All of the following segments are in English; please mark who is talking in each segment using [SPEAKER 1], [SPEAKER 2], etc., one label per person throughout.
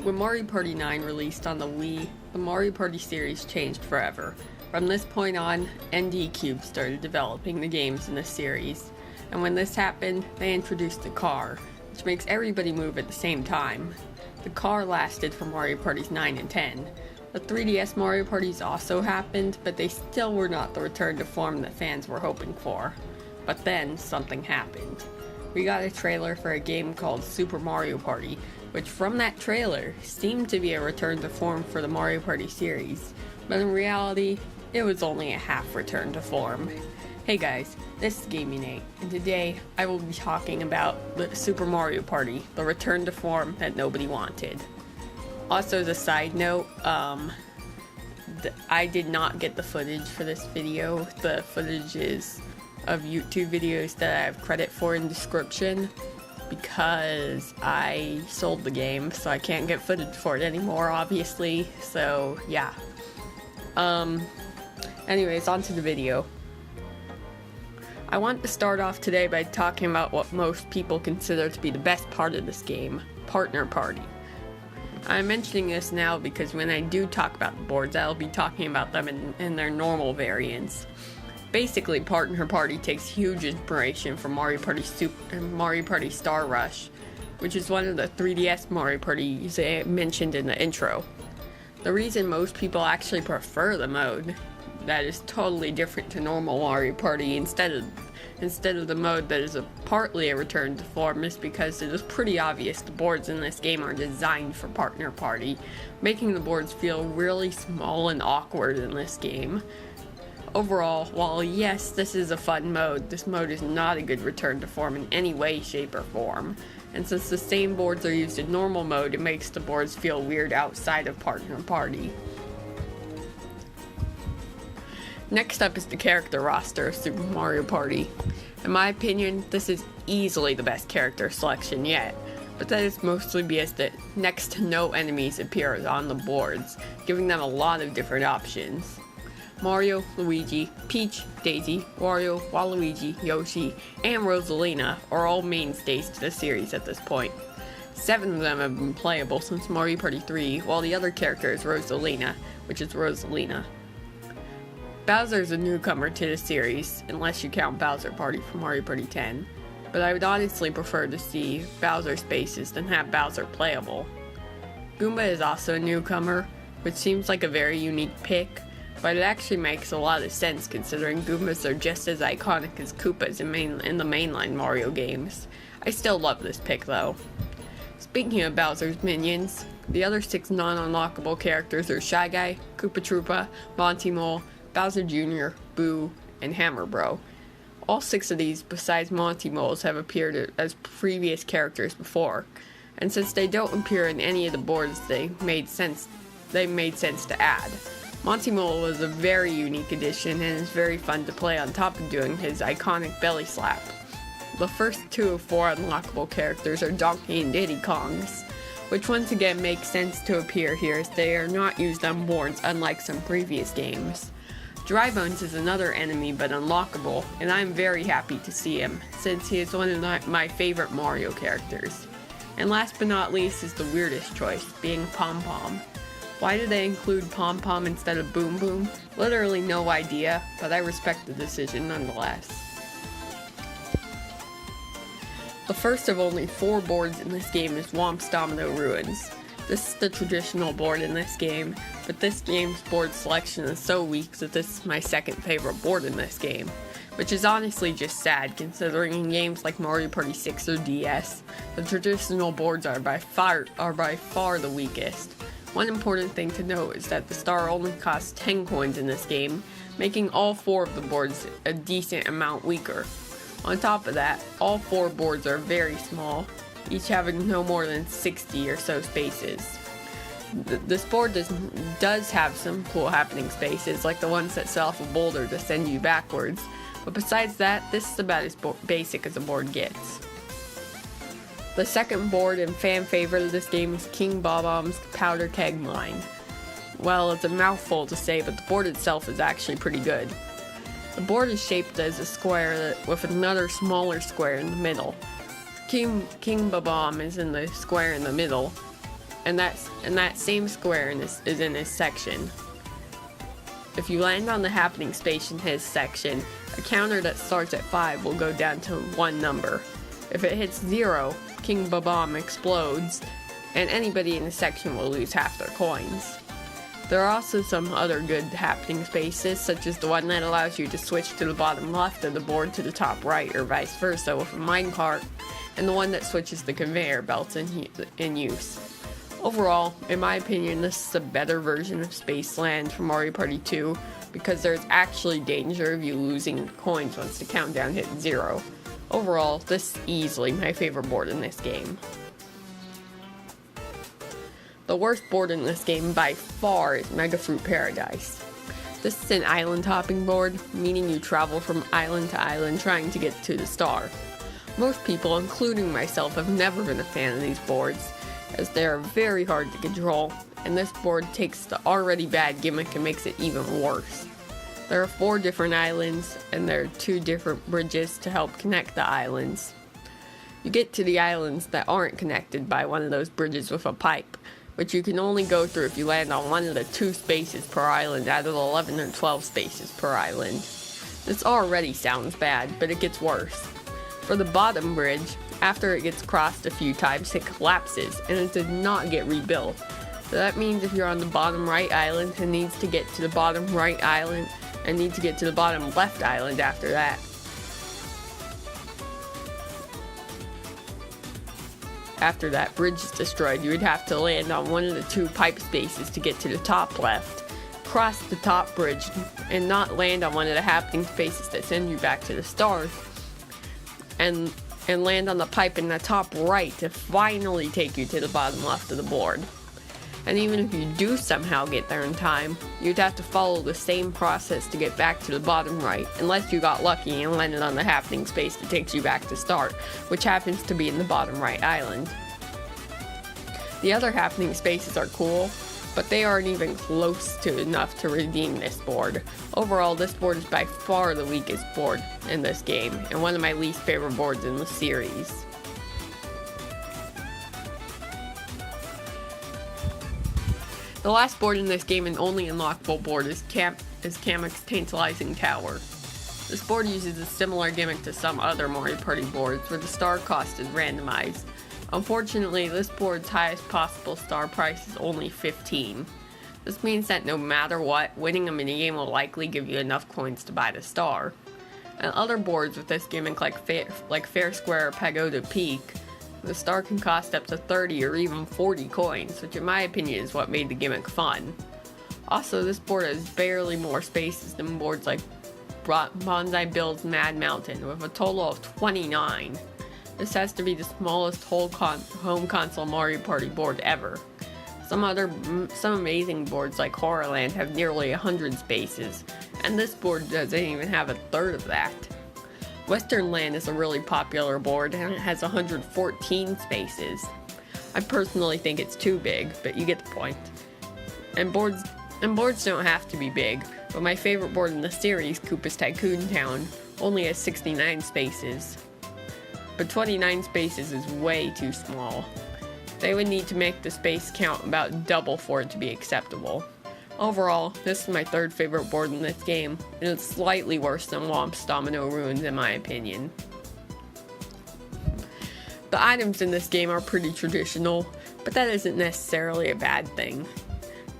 [SPEAKER 1] When Mario Party 9 released on the Wii, the Mario Party series changed forever. From this point on, ND Cube started developing the games in the series, and when this happened, they introduced the car, which makes everybody move at the same time. The car lasted for Mario Parties 9 and 10. The 3DS Mario Parties also happened, but they still were not the return to form that fans were hoping for. But then, something happened. We got a trailer for a game called Super Mario Party, which from that trailer seemed to be a return to form for the Mario Party series, but in reality, it was only a half return to form. Hey guys, this is Gaming Nate, and today I will be talking about the Super Mario Party, the return to form that nobody wanted. Also, as a side note, I did not get the footage for this video. The footage is of YouTube videos that I have credit for in the description because I sold the game, so I can't get footage for it anymore, obviously. So yeah. Anyways, on to the video. I want to start off today by talking about what most people consider to be the best part of this game, Partner Party. I'm mentioning this now because when I do talk about the boards, I'll be talking about them in their normal variants. Basically, Partner Party takes huge inspiration from Mario Party Super and Mario Party Star Rush, which is one of the 3DS Mario Parties I mentioned in the intro. The reason most people actually prefer the mode that is totally different to normal Mario Party instead of the mode that is partly a return to form is because it is pretty obvious the boards in this game are designed for Partner Party, making the boards feel really small and awkward in this game. Overall, while yes, this is a fun mode, this mode is not a good return to form in any way, shape, or form. And since the same boards are used in normal mode, it makes the boards feel weird outside of Partner Party. Next up is the character roster of Super Mario Party. In my opinion, this is easily the best character selection yet, but that is mostly because that next to no enemies appear on the boards, giving them a lot of different options. Mario, Luigi, Peach, Daisy, Wario, Waluigi, Yoshi, and Rosalina are all mainstays to the series at this point. 7 of them have been playable since Mario Party 3, while the other character is Rosalina, which is Rosalina. Bowser is a newcomer to the series, unless you count Bowser Party from Mario Party 10, but I would honestly prefer to see Bowser spaces than have Bowser playable. Goomba is also a newcomer, which seems like a very unique pick, but it actually makes a lot of sense considering Goombas are just as iconic as Koopas in the mainline Mario games. I still love this pick though. Speaking of Bowser's minions, the other 6 non-unlockable characters are Shy Guy, Koopa Troopa, Monty Mole, Bowser Jr., Boo, and Hammer Bro. All 6 of these, besides Monty Moles, have appeared as previous characters before, and since they don't appear in any of the boards, they made sense to add. Monty Mole was a very unique addition and is very fun to play on top of doing his iconic belly slap. The first 2 of 4 unlockable characters are Donkey and Diddy Kongs, which once again makes sense to appear here as they are not used on boards unlike some previous games. Dry Bones is another enemy but unlockable, and I am very happy to see him, since he is one of my favorite Mario characters. And last but not least is the weirdest choice, being Bob-omb. Why did they include Bob-omb instead of Boom Boom? Literally no idea, but I respect the decision nonetheless. The first of only 4 boards in this game is Womp's Domino Ruins. This is the traditional board in this game, but this game's board selection is so weak that this is my second favorite board in this game, which is honestly just sad considering in games like Mario Party 6 or DS, the traditional boards are by far the weakest. One important thing to note is that the star only costs 10 coins in this game, making all 4 of the boards a decent amount weaker. On top of that, all 4 boards are very small, each having no more than 60 or so spaces. This board does have some cool happening spaces, like the ones that set off a boulder to send you backwards, but besides that, this is about as basic as a board gets. The second board and fan favorite of this game is King Bob-omb's Powder Keg Mine. Well, it's a mouthful to say, but the board itself is actually pretty good. The board is shaped as a square with another smaller square in the middle. King Bob-omb is in the square in the middle, and that same square is in this section. If you land on the happening space in his section, a counter that starts at 5 will go down to 1 number. If it hits 0, King Bob-omb explodes, and anybody in the section will lose half their coins. There are also some other good happening spaces, such as the one that allows you to switch to the bottom left of the board to the top right, or vice versa with a minecart, and the one that switches the conveyor belts in use. Overall, in my opinion, this is a better version of Spaceland from Mario Party 2, because there's actually danger of you losing coins once the countdown hits 0. Overall, this is easily my favorite board in this game. The worst board in this game by far is Mega Fruit Paradise. This is an island hopping board, meaning you travel from island to island trying to get to the star. Most people, including myself, have never been a fan of these boards, as they are very hard to control, and this board takes the already bad gimmick and makes it even worse. There are 4 different islands, and there are 2 different bridges to help connect the islands. You get to the islands that aren't connected by one of those bridges with a pipe, which you can only go through if you land on one of the 2 spaces per island out of the 11 or 12 spaces per island. This already sounds bad, but it gets worse. For the bottom bridge, after it gets crossed a few times, it collapses, and it does not get rebuilt. So that means if you're on the bottom right island and needs to get to the bottom right island, and need to get to the bottom left island after that. After that bridge is destroyed, you would have to land on one of the 2 pipe spaces to get to the top left, cross the top bridge, and not land on one of the happening spaces that send you back to the stars, and land on the pipe in the top right to finally take you to the bottom left of the board. And even if you do somehow get there in time, you'd have to follow the same process to get back to the bottom right, unless you got lucky and landed on the happening space that takes you back to start, which happens to be in the bottom right island. The other happening spaces are cool, but they aren't even close to enough to redeem this board. Overall, this board is by far the weakest board in this game, and one of my least favorite boards in the series. The last board in this game and only unlockable board is Kamik's Tantalizing Tower. This board uses a similar gimmick to some other Mario Party boards where the star cost is randomized. Unfortunately, this board's highest possible star price is only 15. This means that no matter what, winning a minigame will likely give you enough coins to buy the star. And other boards with this gimmick like Fair Square or Pagoda Peak, the star can cost up to 30 or even 40 coins, which in my opinion is what made the gimmick fun. Also, this board has barely more spaces than boards like Bonsai Bill's Mad Mountain, with a total of 29. This has to be the smallest home console Mario Party board ever. Some amazing boards like Horrorland have nearly 100 spaces, and this board doesn't even have a third of that. Western Land is a really popular board, and it has 114 spaces. I personally think it's too big, but you get the point. And boards don't have to be big, but my favorite board in the series, Koopa's Tycoon Town, only has 69 spaces. But 29 spaces is way too small. They would need to make the space count about double for it to be acceptable. Overall, this is my 3rd favorite board in this game, and it's slightly worse than Womp's Domino Ruins in my opinion. The items in this game are pretty traditional, but that isn't necessarily a bad thing.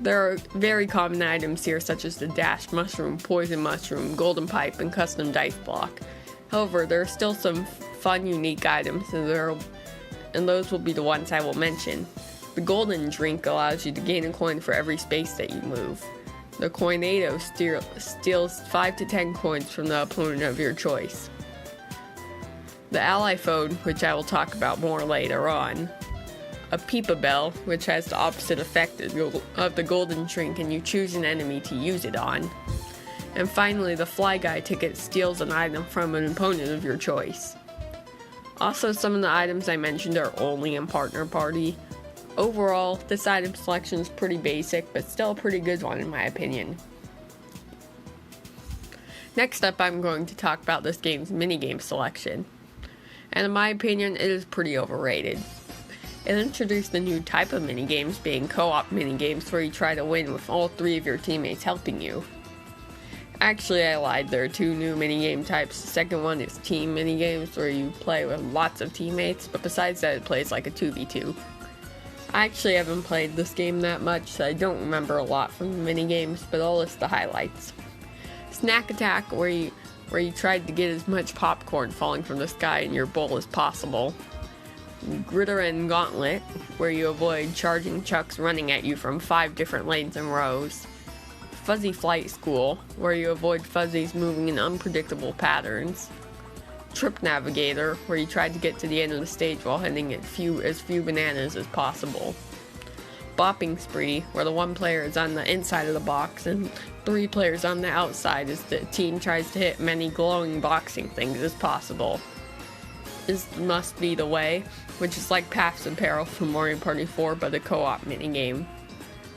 [SPEAKER 1] There are very common items here such as the Dash Mushroom, Poison Mushroom, Golden Pipe, and Custom Dice Block. However, there are still some fun, unique items, and those will be the ones I will mention. The Golden Drink allows you to gain a coin for every space that you move. The Coinado steals 5 to 10 coins from the opponent of your choice. The Ally Phone, which I will talk about more later on. A Peepa Bell, which has the opposite effect of the Golden Drink, and you choose an enemy to use it on. And finally, the Fly Guy ticket steals an item from an opponent of your choice. Also, some of the items I mentioned are only in Partner Party. Overall, this item selection is pretty basic, but still a pretty good one in my opinion. Next up, I'm going to talk about this game's minigame selection. And in my opinion, it is pretty overrated. It introduced a new type of minigames, being co-op minigames where you try to win with all 3 of your teammates helping you. Actually, I lied, there are 2 new minigame types. The second one is team minigames, where you play with lots of teammates, but besides that it plays like a 2v2. I actually haven't played this game that much, so I don't remember a lot from the minigames, but I'll list the highlights. Snack Attack, where you tried to get as much popcorn falling from the sky in your bowl as possible. Gritter and Gauntlet, where you avoid charging chucks running at you from 5 different lanes and rows. Fuzzy Flight School, where you avoid fuzzies moving in unpredictable patterns. Trip Navigator, where you tried to get to the end of the stage while hitting as few bananas as possible. Bopping Spree, where the 1 player is on the inside of the box and 3 players on the outside as the team tries to hit many glowing boxing things as possible. This Must Be the Way, which is like Paths of Peril from Mario Party 4 but a co-op minigame.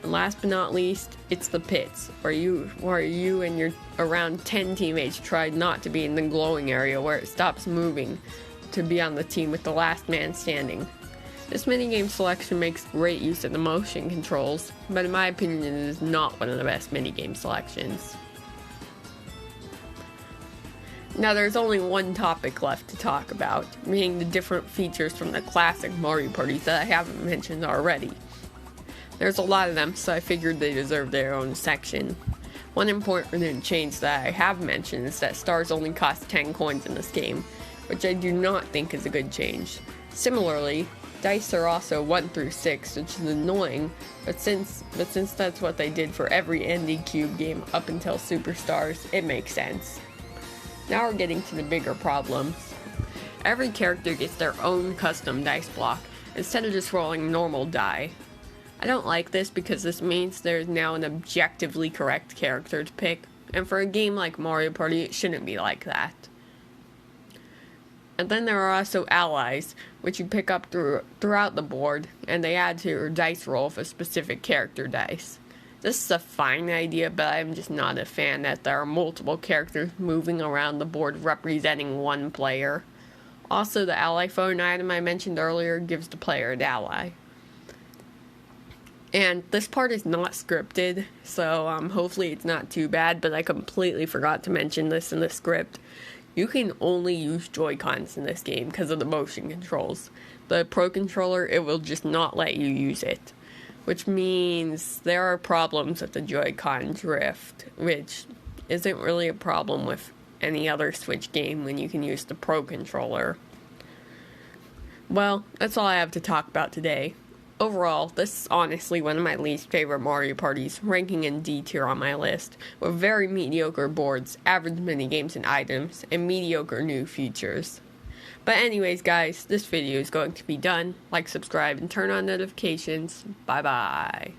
[SPEAKER 1] And last but not least, it's the Pits, where you and your around 10 teammates try not to be in the glowing area where it stops moving to be on the team with the last man standing. This minigame selection makes great use of the motion controls, but in my opinion it is not one of the best minigame selections. Now there's only one topic left to talk about, being the different features from the classic Mario parties that I haven't mentioned already. There's a lot of them, so I figured they deserve their own section. One important change that I have mentioned is that stars only cost 10 coins in this game, which I do not think is a good change. Similarly, dice are also 1 through 6, which is annoying, but since that's what they did for every ND Cube game up until Superstars, it makes sense. Now we're getting to the bigger problems. Every character gets their own custom dice block, instead of just rolling normal die. I don't like this because this means there's now an objectively correct character to pick, and for a game like Mario Party, it shouldn't be like that. And then there are also allies, which you pick up throughout the board, and they add to your dice roll of a specific character dice. This is a fine idea, but I'm just not a fan that there are multiple characters moving around the board representing 1 player. Also, the ally phone item I mentioned earlier gives the player an ally. And this part is not scripted, so hopefully it's not too bad, but I completely forgot to mention this in the script. You can only use Joy-Cons in this game because of the motion controls. The Pro Controller, it will just not let you use it. Which means there are problems with the Joy-Con drift, which isn't really a problem with any other Switch game when you can use the Pro Controller. Well, that's all I have to talk about today. Overall, this is honestly one of my least favorite Mario parties, ranking in D tier on my list, with very mediocre boards, average minigames and items, and mediocre new features. But anyways guys, this video is going to be done. Like, subscribe, and turn on notifications. Bye bye.